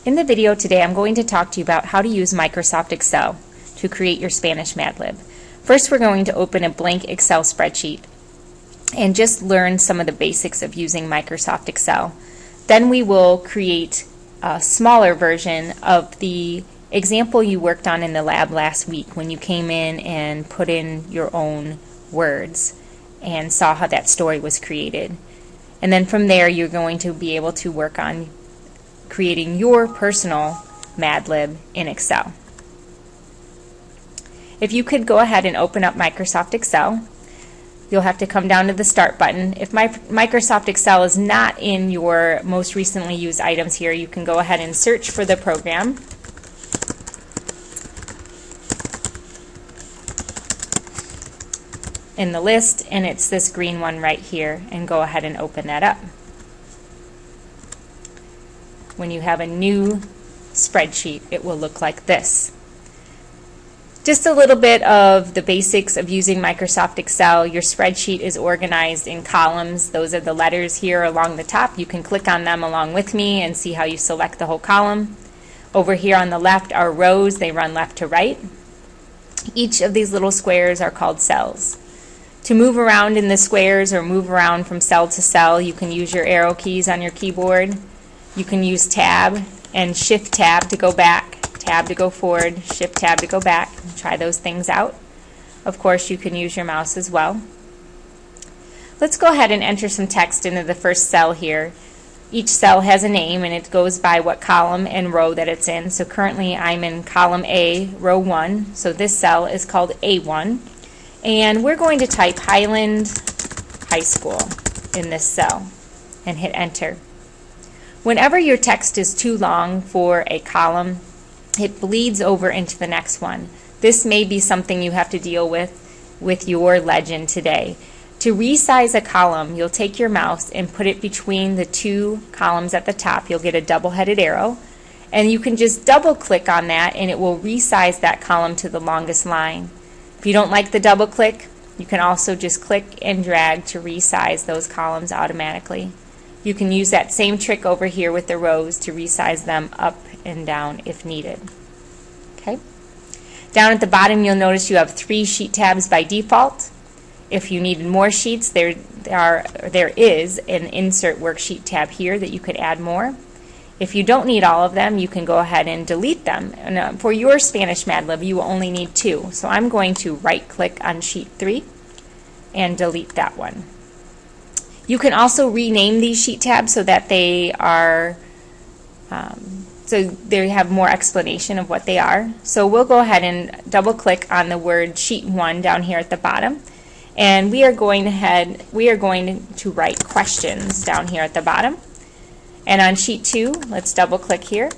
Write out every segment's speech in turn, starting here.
In the video today, I'm going to talk to you about how to use Microsoft Excel to create your Spanish Madlib. First, we're going to open a blank Excel spreadsheet and just learn some of the basics of using Microsoft Excel. Then we will create a smaller version of the example you worked on in the lab last week when you came in and put in your own words and saw how that story was created. And then from there, you're going to be able to work on creating your personal Madlib in Excel. If you could go ahead and open up Microsoft Excel, you'll have to come down to the Start button. If Microsoft Excel is not in your most recently used items here, you can go ahead and search for the program. In the list, and it's this green one right here, and go ahead and open that up. When you have a new spreadsheet, it will look like this. Just a little bit of the basics of using Microsoft Excel. Your spreadsheet is organized in columns. Those are the letters here along the top. You can click on them along with me and see how you select the whole column. Over here on the left are rows. They run left to right. Each of these little squares are called cells. To move around in the squares or move around from cell to cell, you can use your arrow keys on your keyboard. You can use Tab and Shift Tab to go back, Tab to go forward, Shift Tab to go back. Try those things out. Of course, you can use your mouse as well. Let's go ahead and enter some text into the first cell here. Each cell has a name and it goes by what column and row that it's in. So currently I'm in column A, row 1. So this cell is called A1. And we're going to type Highland High School in this cell and hit enter. Whenever your text is too long for a column, it bleeds over into the next one. This may be something you have to deal with your legend today. To resize a column, you'll take your mouse and put it between the two columns at the top. You'll get a double-headed arrow, and you can just double-click on that, and it will resize that column to the longest line. If you don't like the double-click, you can also just click and drag to resize those columns automatically. You can use that same trick over here with the rows to resize them up and down if needed. Okay. Down at the bottom, you'll notice you have 3 sheet tabs by default. If you needed more sheets, there is an Insert Worksheet tab here that you could add more. If you don't need all of them, you can go ahead and delete them. And for your Spanish Madlib, you will only need 2. So I'm going to right-click on sheet 3 and delete that one. You can also rename these sheet tabs so that they are, so they have more explanation of what they are. So we'll go ahead and double-click on the word sheet 1 down here at the bottom, and we are going to write questions down here at the bottom. And on sheet 2, let's double-click here,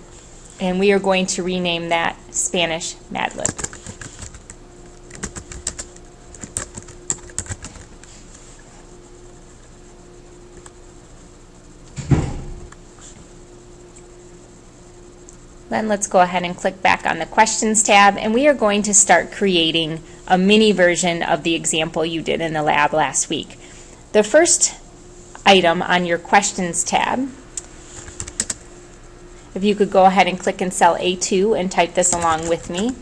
and we are going to rename that Spanish Madlib. Then let's go ahead and click back on the Questions tab, and we are going to start creating a mini version of the example you did in the lab last week. The first item on your Questions tab, if you could go ahead and click in cell A2 and type this along with me.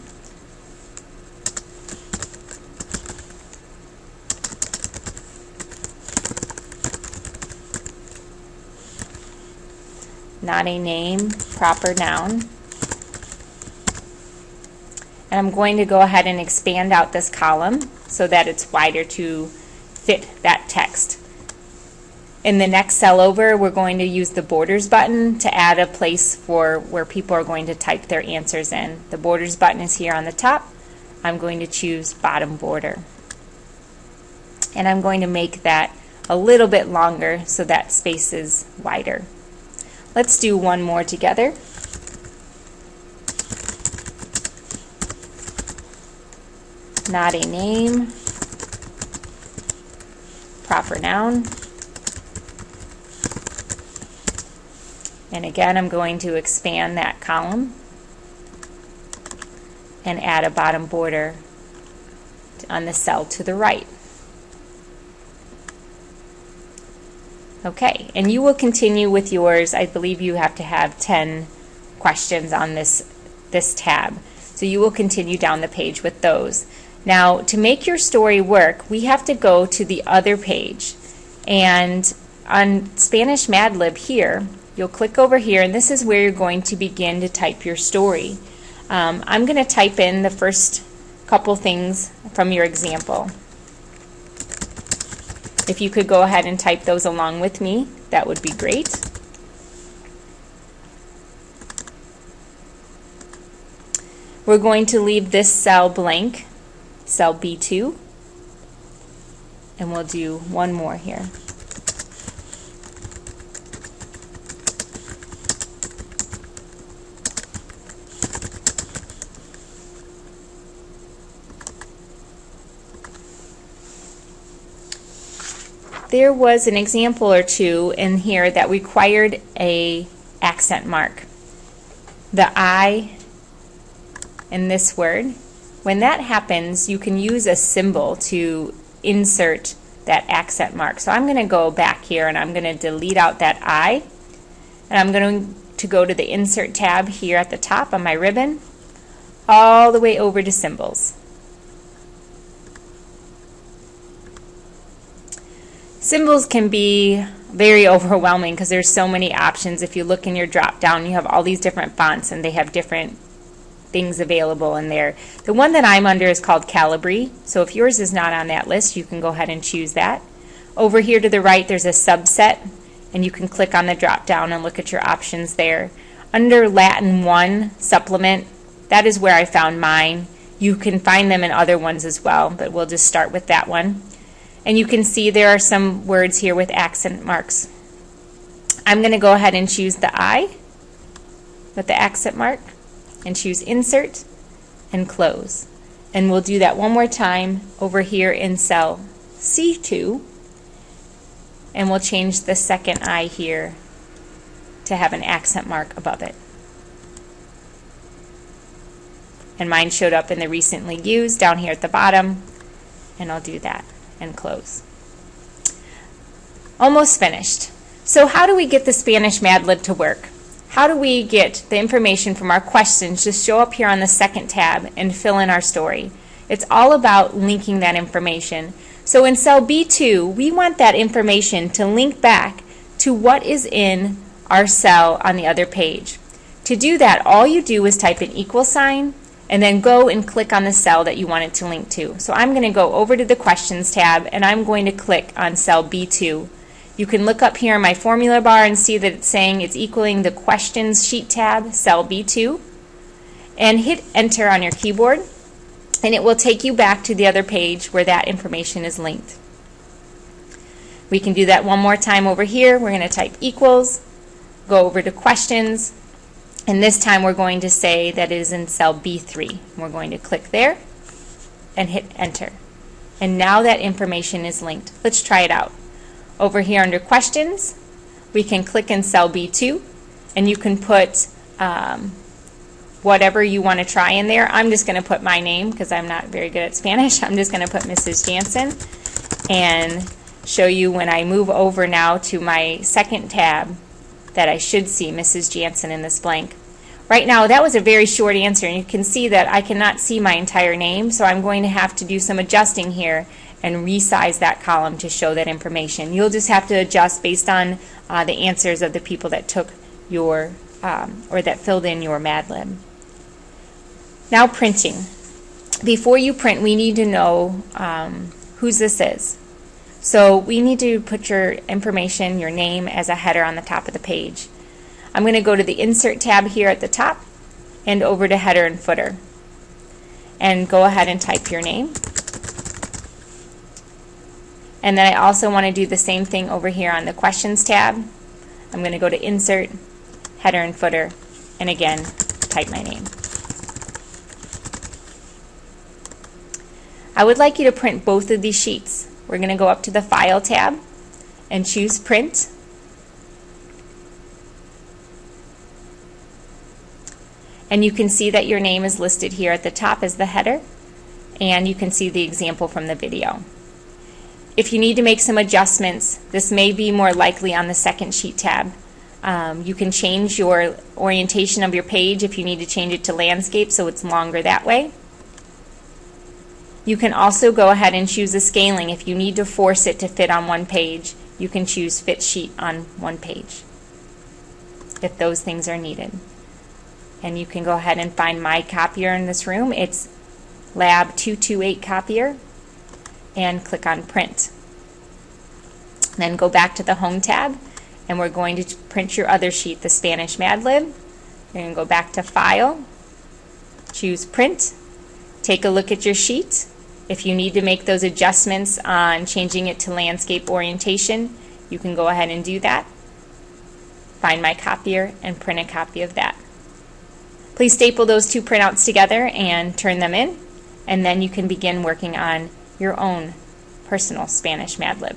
Not a name, proper noun. And I'm going to go ahead and expand out this column so that it's wider to fit that text. In the next cell over, we're going to use the Borders button to add a place for where people are going to type their answers in. The Borders button is here on the top. I'm going to choose Bottom Border. And I'm going to make that a little bit longer so that space is wider. Let's do one more together. Not a name, proper noun. And again, I'm going to expand that column and add a bottom border on the cell to the right. Okay, and you will continue with yours. I believe you have to have 10 questions on this tab. So you will continue down the page with those. Now, to make your story work, we have to go to the other page. And on Spanish Madlib here, you'll click over here, and this is where you're going to begin to type your story. I'm going to type in the first couple things from your example. If you could go ahead and type those along with me, that would be great. We're going to leave this cell blank, cell B2, and we'll do one more here. There was an example or two in here that required a accent mark. The I in this word, when that happens, you can use a symbol to insert that accent mark. So I'm going to go back here and I'm going to delete out that I, and I'm going to go to the Insert tab here at the top on my ribbon, all the way over to Symbols. Symbols can be very overwhelming because there's so many options. If you look in your drop down, you have all these different fonts and they have different things available in there. The one that I'm under is called Calibri, so if yours is not on that list, you can go ahead and choose that. Over here to the right, there's a subset, and you can click on the drop down and look at your options there. Under Latin 1 supplement, that is where I found mine. You can find them in other ones as well, but we'll just start with that one. And you can see there are some words here with accent marks. I'm going to go ahead and choose the I with the accent mark and choose Insert and Close. And we'll do that one more time over here in cell C2, and we'll change the second I here to have an accent mark above it. And mine showed up in the recently used down here at the bottom, and I'll do that and close. Almost finished. So how do we get the Spanish Madlib to work? How do we get the information from our questions to show up here on the second tab and fill in our story? It's all about linking that information. So in cell B2, we want that information to link back to what is in our cell on the other page. To do that, all you do is type an equal sign and then go and click on the cell that you want it to link to. So I'm going to go over to the Questions tab and I'm going to click on cell B2. You can look up here in my formula bar and see that it's saying it's equaling the Questions sheet tab, cell B2, and hit Enter on your keyboard, and it will take you back to the other page where that information is linked. We can do that one more time over here. We're going to type equals, go over to Questions, and this time we're going to say that it is in cell B3. We're going to click there and hit Enter. And now that information is linked. Let's try it out. Over here under Questions, we can click in cell B2, and you can put whatever you want to try in there. I'm just going to put my name because I'm not very good at Spanish. I'm just going to put Mrs. Jansen and show you when I move over now to my second tab that I should see Mrs. Jansen in this blank. Right now, that was a very short answer, and you can see that I cannot see my entire name, so I'm going to have to do some adjusting here and resize that column to show that information. You'll just have to adjust based on the answers of the people that took your, or that filled in your Madlib. Now printing. Before you print, we need to know whose this is. So we need to put your information, your name, as a header on the top of the page. I'm going to go to the Insert tab here at the top and over to Header and Footer. And go ahead and type your name. And then I also want to do the same thing over here on the Questions tab. I'm going to go to Insert, Header and Footer, and again, type my name. I would like you to print both of these sheets. We're going to go up to the File tab and choose Print. And you can see that your name is listed here at the top as the header, and you can see the example from the video. If you need to make some adjustments, this may be more likely on the second sheet tab. You can change your orientation of your page if you need to change it to landscape so it's longer that way. You can also go ahead and choose a scaling. If you need to force it to fit on one page, you can choose fit sheet on one page if those things are needed. And you can go ahead and find my copier in this room. It's Lab 228 copier, and click on print. Then go back to the home tab, and we're going to print your other sheet, the Spanish Madlib. You're going to go back to file, choose print, take a look at your sheet. If you need to make those adjustments on changing it to landscape orientation, you can go ahead and do that. Find my copier and print a copy of that. Please staple those two printouts together and turn them in, and then you can begin working on your own personal Spanish Madlib.